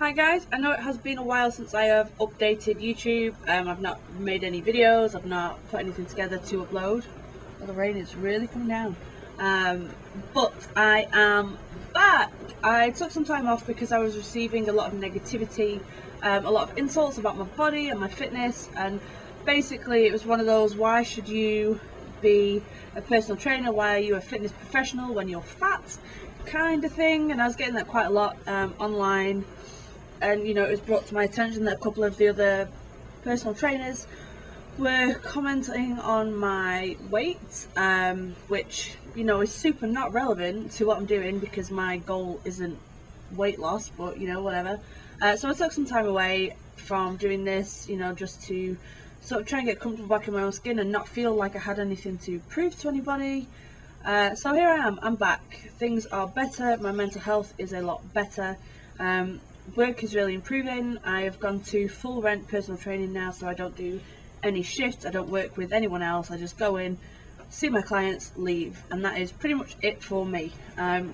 Hi guys, I know it has been a while since I have updated YouTube. I've not made any videos, I've not put anything together to upload. Well, the rain is really coming down. But I am back. I took some time off because I was receiving a lot of negativity, a lot of insults about my body and my fitness, and basically it was one of those, why should you be a personal trainer, why are you a fitness professional when you're fat, kind of thing. And I was getting that quite a lot online. And it was brought to my attention that a couple of the other personal trainers were commenting on my weight, which is super not relevant to what I'm doing because my goal isn't weight loss, but whatever. So I took some time away from doing this, just to sort of try and get comfortable back in my own skin and not feel like I had anything to prove to anybody. So here I am, I'm back. Things are better, my mental health is a lot better. Work is really improving. I have gone to full rent personal training now, so I don't do any shifts, I don't work with anyone else, I just go in, see my clients, leave, and that is pretty much it for me. I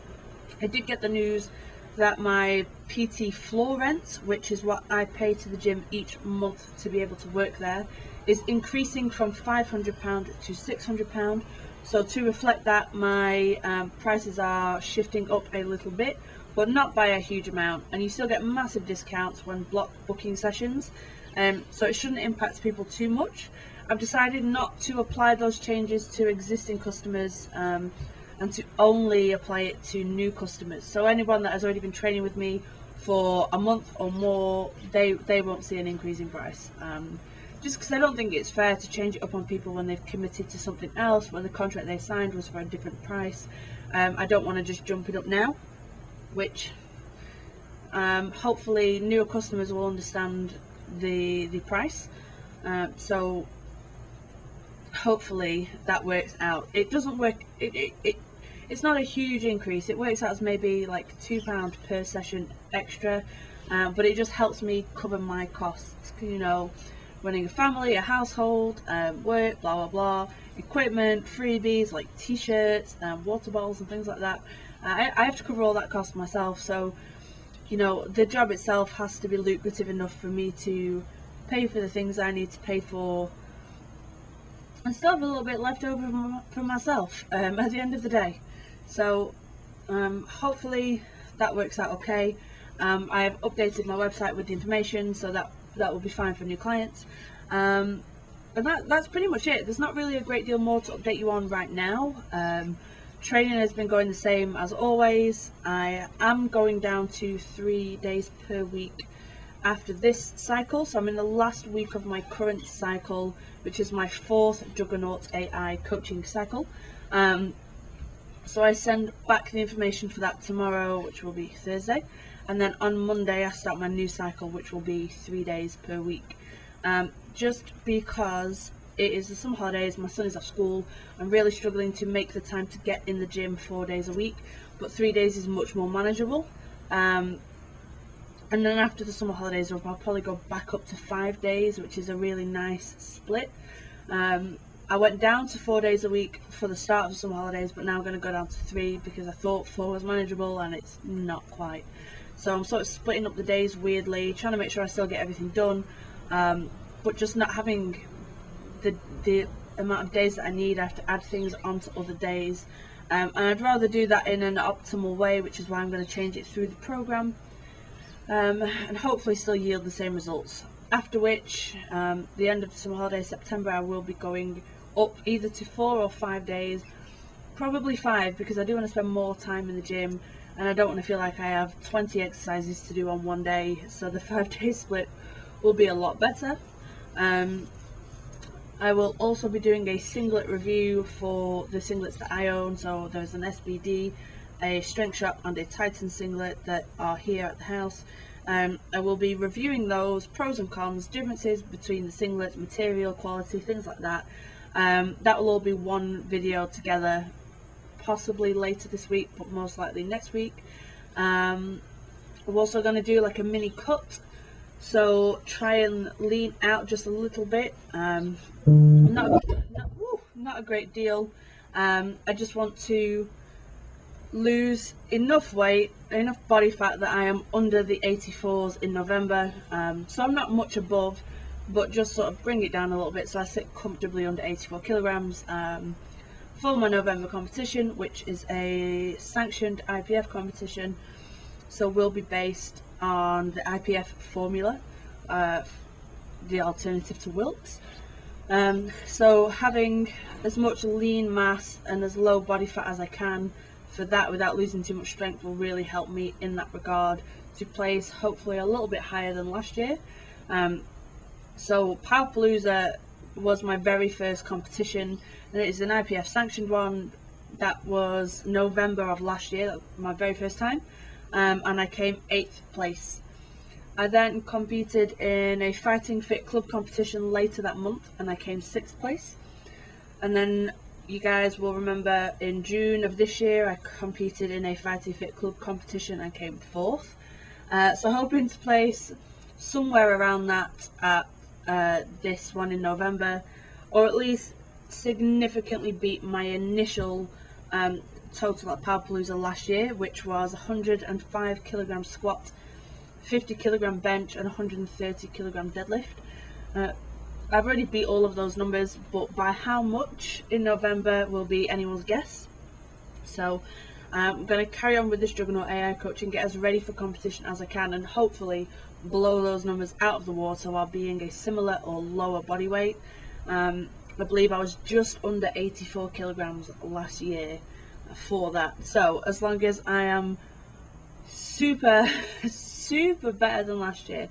did get the news that my PT floor rent, which is what I pay to the gym each month to be able to work there, is increasing from £500 to £600. So to reflect that, my prices are shifting up a little bit, but not by a huge amount, and you still get massive discounts when block booking sessions, so it shouldn't impact people too much. I've decided not to apply those changes to existing customers, and to only apply it to new customers. So anyone that has already been training with me for a month or more, they won't see an increase in price. Just because I don't think it's fair to change it up on people when they've committed to something else, when the contract they signed was for a different price. I don't want to just jump it up now, which hopefully newer customers will understand the price. So hopefully that works out. It doesn't work, it's not a huge increase. It works out as maybe like £2 per session extra, but it just helps me cover my costs, running a family, a household, work, blah blah blah, equipment, freebies like t-shirts, water bottles and things like that. I have to cover all that cost myself, so the job itself has to be lucrative enough for me to pay for the things I need to pay for and still have a little bit left over for myself at the end of the day. So hopefully that works out okay. I have updated my website with the information, so that will be fine for new clients. And that's pretty much it. There's not really a great deal more to update you on right now. Training has been going the same as always. I am going down to 3 days per week after this cycle, so I'm in the last week of my current cycle, which is my 4th Juggernaut AI coaching cycle. So I send back the information for that tomorrow, which will be Thursday, and then on Monday I start my new cycle, which will be 3 days per week. Just because it is the summer holidays, my son is off school, I'm really struggling to make the time to get in the gym 4 days a week, but 3 days is much more manageable. And then after the summer holidays, I'll probably go back up to 5 days, which is a really nice split. I went down to 4 days a week for the start of the summer holidays, but now I'm going to go down to 3 because I thought 4 was manageable and it's not quite. So I'm sort of splitting up the days weirdly, trying to make sure I still get everything done, but just not having the amount of days that I need. I have to add things onto other days, and I'd rather do that in an optimal way, which is why I'm going to change it through the program, and hopefully still yield the same results. After which, the end of the summer holiday, September, I will be going up either to 4 or 5 days, probably 5, because I do want to spend more time in the gym and I don't want to feel like I have 20 exercises to do on one day, so the 5-day split will be a lot better. I will also be doing a singlet review for the singlets that I own. So there's an SBD, a Strength Shop and a Titan singlet that are here at the house. I will be reviewing those, pros and cons, differences between the singlets, material, quality, things like that. That will all be one video together, possibly later this week, but most likely next week. I'm also going to do like a mini cut, so try and lean out just a little bit. Not a great deal. I just want to lose enough weight, enough body fat that I am under the 84s in November. So I'm not much above, but just sort of bring it down a little bit so I sit comfortably under 84 kilograms for my November competition, which is a sanctioned IPF competition. So will be based on the IPF formula, the alternative to Wilks. So having as much lean mass and as low body fat as I can for that without losing too much strength will really help me in that regard to place hopefully a little bit higher than last year. So Powerpalooza was my very first competition, and it is an IPF sanctioned one. That was November of last year, my very first time, and I came 8th place. I then competed in a Fighting Fit Club competition later that month, and I came 6th place. And then you guys will remember in June of this year I competed in a Fighting Fit Club competition and came 4th. So hoping to place somewhere around that at this one in November, or at least significantly beat my initial total at Powerpalooza last year, which was 105 kilogram squat, 50 kilogram bench and 130 kilogram deadlift. I've already beat all of those numbers, but by how much in November will be anyone's guess. So I'm going to carry on with this Juggernaut AI coaching, get as ready for competition as I can, and hopefully blow those numbers out of the water while being a similar or lower body weight. I believe I was just under 84 kilograms last year for that. So as long as I am super better than last year,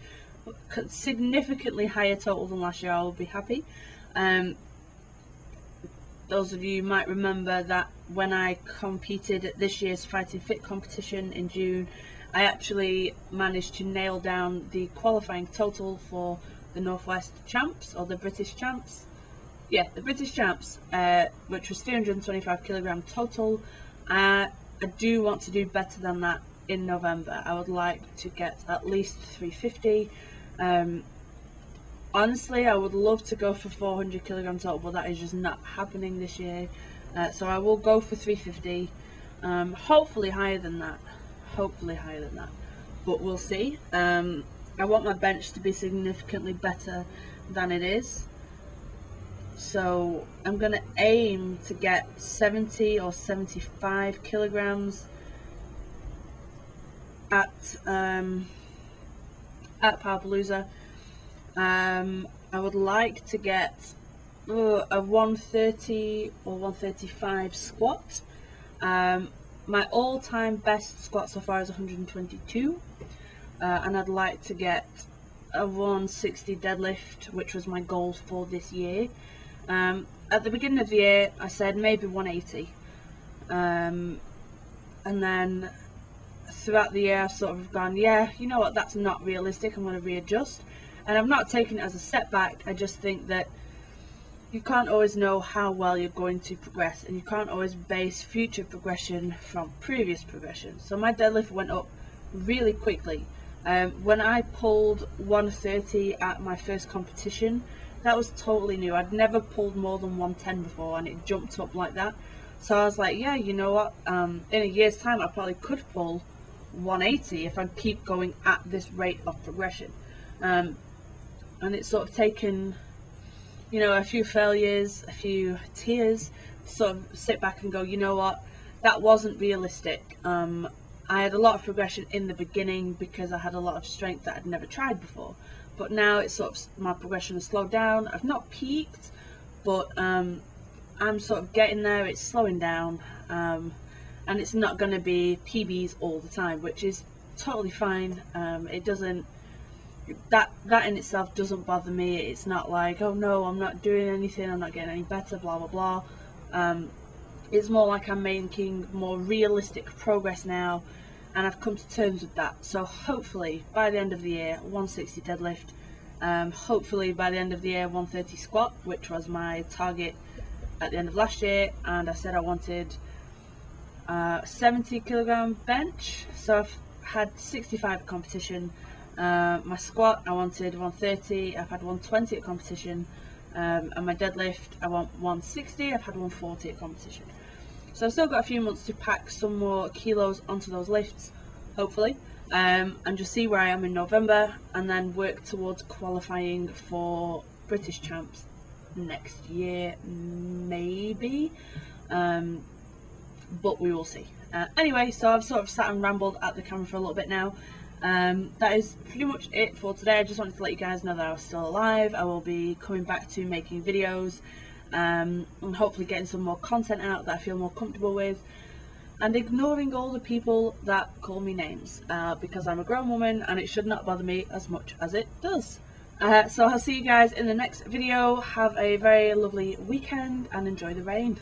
significantly higher total than last year, I will be happy. Those of you might remember that when I competed at this year's Fighting Fit competition in June, I actually managed to nail down the qualifying total for the Northwest Champs, or the British Champs. Yeah, the British Champs, which was 325 kilogram total. I do want to do better than that in November. I would like to get at least 350. Honestly, I would love to go for 400 kilogram total, but that is just not happening this year. So I will go for 350. Hopefully higher than that. But we'll see. I want my bench to be significantly better than it is. So I'm going to aim to get 70 or 75 kilograms at Powerpalooza. I would like to get a 130 or 135 squat. My all-time best squat so far is 122, and I'd like to get a 160 deadlift, which was my goal for this year. At the beginning of the year I said maybe 180, and then throughout the year I've sort of gone, yeah, you know what, that's not realistic, I'm going to readjust. And I've not taken it as a setback. I just think that you can't always know how well you're going to progress, and you can't always base future progression from previous progression. So my deadlift went up really quickly. When I pulled 130 at my first competition, that was totally new. I'd never pulled more than 110 before, and it jumped up like that. So I was like, yeah, you know what, in a year's time I probably could pull 180 if I keep going at this rate of progression. And it's sort of taken, you know, a few failures, a few tears, to sort of sit back and go, you know what, that wasn't realistic. I had a lot of progression in the beginning because I had a lot of strength that I'd never tried before. But now it's sort of, my progression has slowed down. I've not peaked, but I'm sort of getting there. It's slowing down, and it's not going to be PBs all the time, which is totally fine. It doesn't, that in itself doesn't bother me. It's not like, oh no, I'm not doing anything, I'm not getting any better, blah blah blah. It's more like I'm making more realistic progress now, and I've come to terms with that. So hopefully by the end of the year, 160 deadlift, hopefully by the end of the year 130 squat, which was my target at the end of last year, and I said I wanted 70 kilogram bench, so I've had 65 at competition. My squat I wanted 130, I've had 120 at competition, and my deadlift I want 160, I've had 140 at competition. So I've still got a few months to pack some more kilos onto those lifts, hopefully, and just see where I am in November, and then work towards qualifying for British Champs next year, maybe, but we will see. Anyway, so I've sort of sat and rambled at the camera for a little bit now. That is pretty much it for today. I just wanted to let you guys know that I was still alive. I will be coming back to making videos, and hopefully getting some more content out that I feel more comfortable with, and ignoring all the people that call me names, because I'm a grown woman and it should not bother me as much as it does. So I'll see you guys in the next video. Have a very lovely weekend and enjoy the rain.